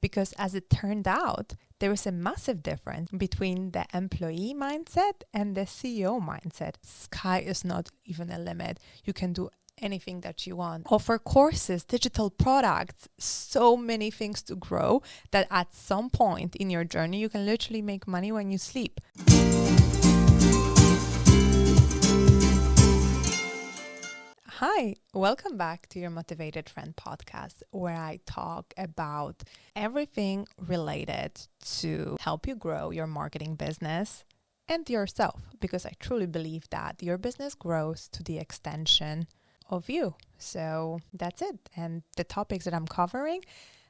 because as it turned out, there is a massive difference between the employee mindset and the CEO mindset. Sky is not even a limit. You can do anything that you want. Offer courses, digital products, so many things to grow that at some point in your journey, you can literally make money when you sleep. Hi, welcome back to your Motivated Friend podcast, where I talk about everything related to help you grow your marketing business and yourself, because I truly believe that your business grows to the extension of you. So that's it. And the topics that I'm covering,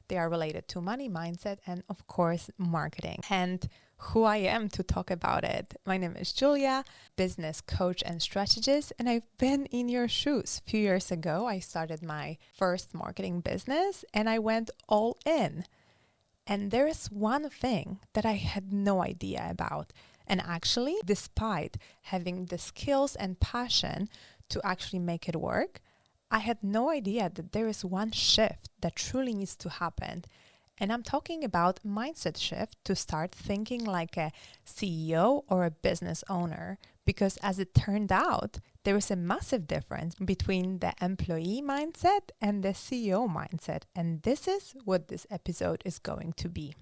they are related to money, mindset, and of course, marketing. And who I am to talk about it. My name is Julia, business coach and strategist, and I've been in your shoes. A few years ago, I started my first marketing business and I went all in. And there is one thing that I had no idea about. And actually, despite having the skills and passion to actually make it work, I had no idea that there is one shift that truly needs to happen. And I'm talking about mindset shift to start thinking like a CEO or a business owner. Because as it turned out, there is a massive difference between the employee mindset and the CEO mindset. And this is what this episode is going to be.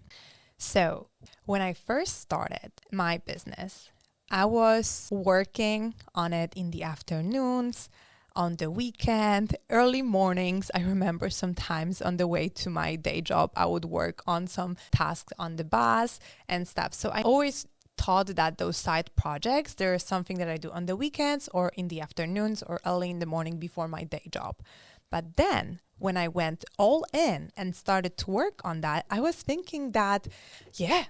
So when I first started my business, I was working on it in the afternoons, on the weekend, early mornings. I remember sometimes on the way to my day job, I would work on some tasks on the bus and stuff. So I always thought that those side projects, there is something that I do on the weekends or in the afternoons or early in the morning before my day job. But then when I went all in and started to work on that, I was thinking that,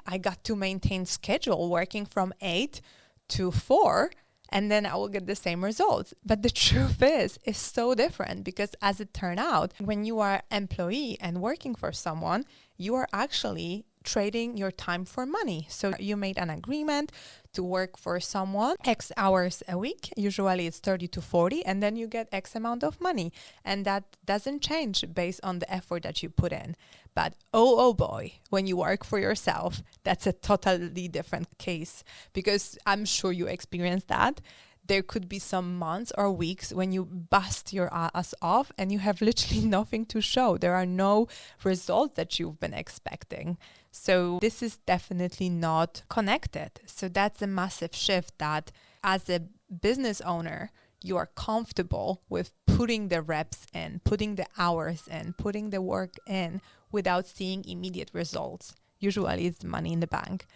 I got to maintain schedule working from 8 to 4, and then I will get the same results. But the truth is so different, because as it turned out, when you are an employee and working for someone, you are actually trading your time for money. So you made an agreement to work for someone X hours a week. Usually it's 30 to 40, and then you get X amount of money. And that doesn't change based on the effort that you put in. But oh boy, when you work for yourself, that's a totally different case, because I'm sure you experienced that. There could be some months or weeks when you bust your ass off and you have literally nothing to show. There are no results that you've been expecting. So this is definitely not connected. So that's a massive shift, that as a business owner, you are comfortable with putting the reps in, putting the hours in, putting the work in without seeing immediate results. Usually it's money in the bank.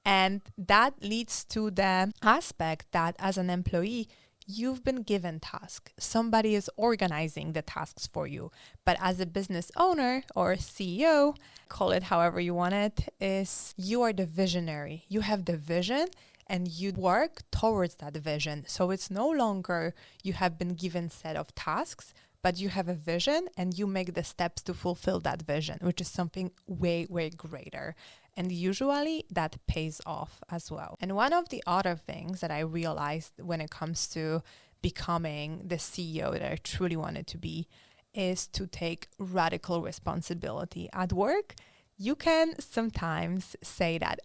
And that leads to the aspect that as an employee, you've been given tasks. Somebody is organizing the tasks for you. But as a business owner or CEO, call it however you want it, is you are the visionary. You have the vision and you work towards that vision. So it's no longer you have been given set of tasks, but you have a vision and you make the steps to fulfill that vision, which is something way, way greater. And usually that pays off as well. And one of the other things that I realized when it comes to becoming the CEO that I truly wanted to be is to take radical responsibility. At work, you can sometimes say that,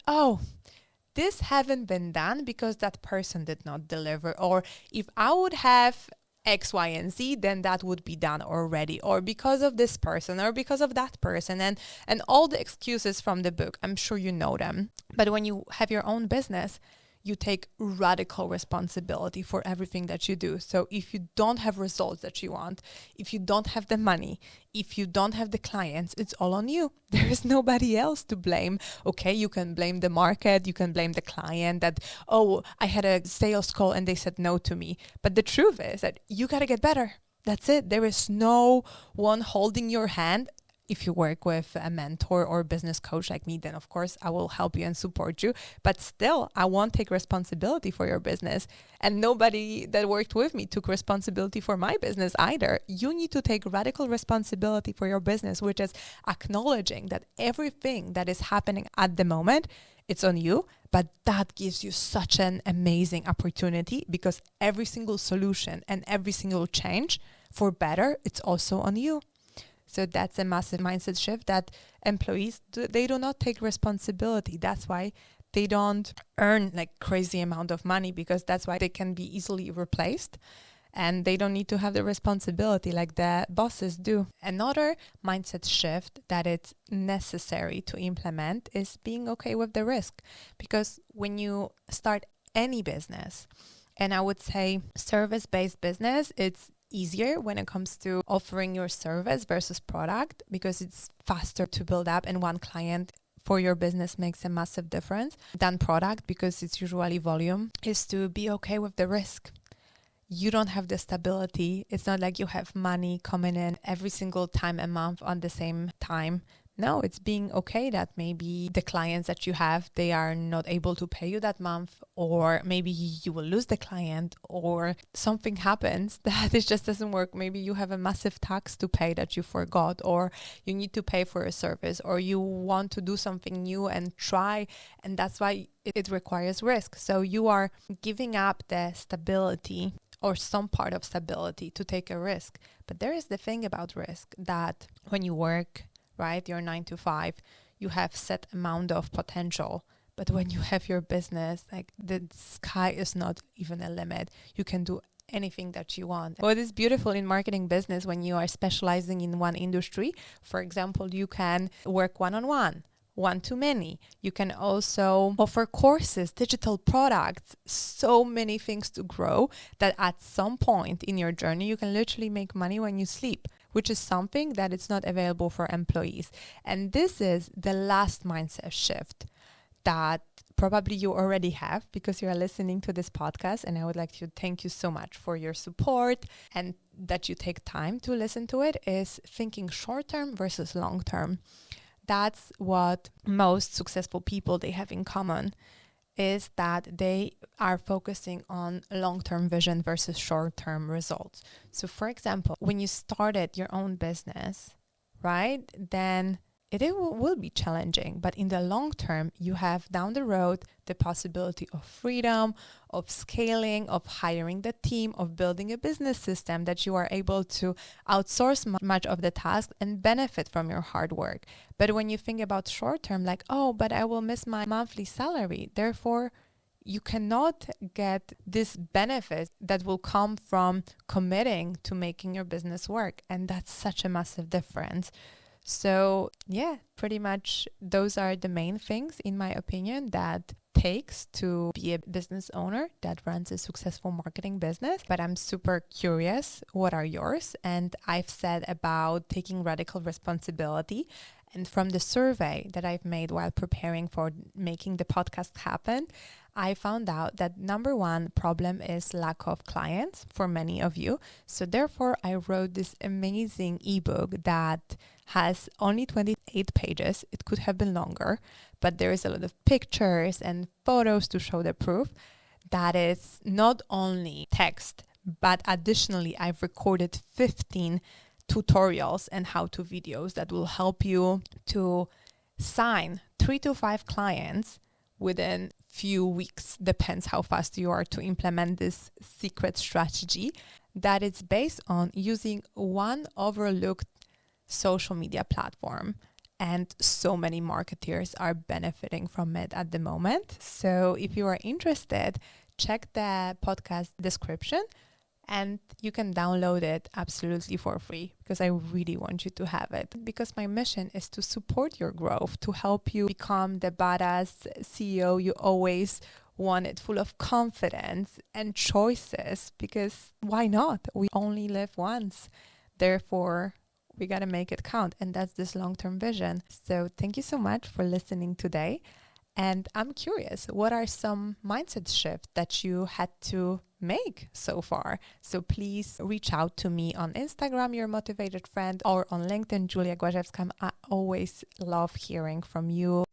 this haven't been done because that person did not deliver. Or if I would have X, Y, and Z, then that would be done already, or because of this person, or because of that person, and all the excuses from the book. I'm sure you know them. But when you have your own business, you take radical responsibility for everything that you do. So if you don't have results that you want, if you don't have the money, if you don't have the clients, it's all on you. There is nobody else to blame. Okay, you can blame the market, you can blame the client that, I had a sales call and they said no to me. But the truth is that you got to get better. That's it. There is no one holding your hand. If you work with a mentor or business coach like me, then of course I will help you and support you. But still, I won't take responsibility for your business. And nobody that worked with me took responsibility for my business either. You need to take radical responsibility for your business, which is acknowledging that everything that is happening at the moment, it's on you. But that gives you such an amazing opportunity, because every single solution and every single change for better, it's also on you. So that's a massive mindset shift that employees, they do not take responsibility. That's why they don't earn like crazy amount of money, because that's why they can be easily replaced. And they don't need to have the responsibility like the bosses do. Another mindset shift that it's necessary to implement is being okay with the risk. Because when you start any business, and I would say service-based business, it's easier when it comes to offering your service versus product, because it's faster to build up, and one client for your business makes a massive difference than product, because it's usually volume, is to be okay with the risk. You don't have the stability. It's not like you have money coming in every single time a month on the same time. No, it's being okay that maybe the clients that you have, they are not able to pay you that month, or maybe you will lose the client, or something happens that it just doesn't work. Maybe you have a massive tax to pay that you forgot, or you need to pay for a service, or you want to do something new and try, and that's why it requires risk. So you are giving up the stability or some part of stability to take a risk. But there is the thing about risk that when you work, right, you're 9 to 5, you have set amount of potential. But when you have your business, like the sky is not even a limit. You can do anything that you want. What is beautiful in marketing business, when you are specializing in one industry, for example, you can work one-on-one, one-to-many. You can also offer courses, digital products, so many things to grow that at some point in your journey, you can literally make money when you sleep, which is something that is not available for employees. And this is the last mindset shift that probably you already have, because you are listening to this podcast. And I would like to thank you so much for your support and that you take time to listen to it, is thinking short-term versus long-term. That's what most successful people, they have in common, is that they are focusing on long-term vision versus short-term results. So for example, when you started your own business, right, then it will be challenging, but in the long term, you have down the road the possibility of freedom, of scaling, of hiring the team, of building a business system that you are able to outsource much of the task and benefit from your hard work. But when you think about short term, like, oh, but I will miss my monthly salary, therefore you cannot get this benefit that will come from committing to making your business work. And that's such a massive difference. So yeah, pretty much those are the main things, in my opinion, that takes to be a business owner that runs a successful marketing business. But I'm super curious, what are yours? And I've said about taking radical responsibility. And from the survey that I've made while preparing for making the podcast happen, I found out that number one problem is lack of clients for many of you. So therefore, I wrote this amazing ebook that has only 28 pages. It could have been longer, but there is a lot of pictures and photos to show the proof that it's not only text, but additionally, I've recorded 15 tutorials and how-to videos that will help you to sign 3 to 5 clients within few weeks, depends how fast you are to implement this secret strategy, that it's based on using one overlooked social media platform. And so many marketers are benefiting from it at the moment. So if you are interested, check the podcast description and you can download it absolutely for free, because I really want you to have it. Because my mission is to support your growth, to help you become the badass CEO you always wanted, full of confidence and choices, because why not? We only live once. Therefore, we got to make it count. And that's this long-term vision. So thank you so much for listening today. And I'm curious, what are some mindset shifts that you had to make so far? So please reach out to me on Instagram, Your Motivated Friend, or on LinkedIn, Julia Głażewska. I always love hearing from you.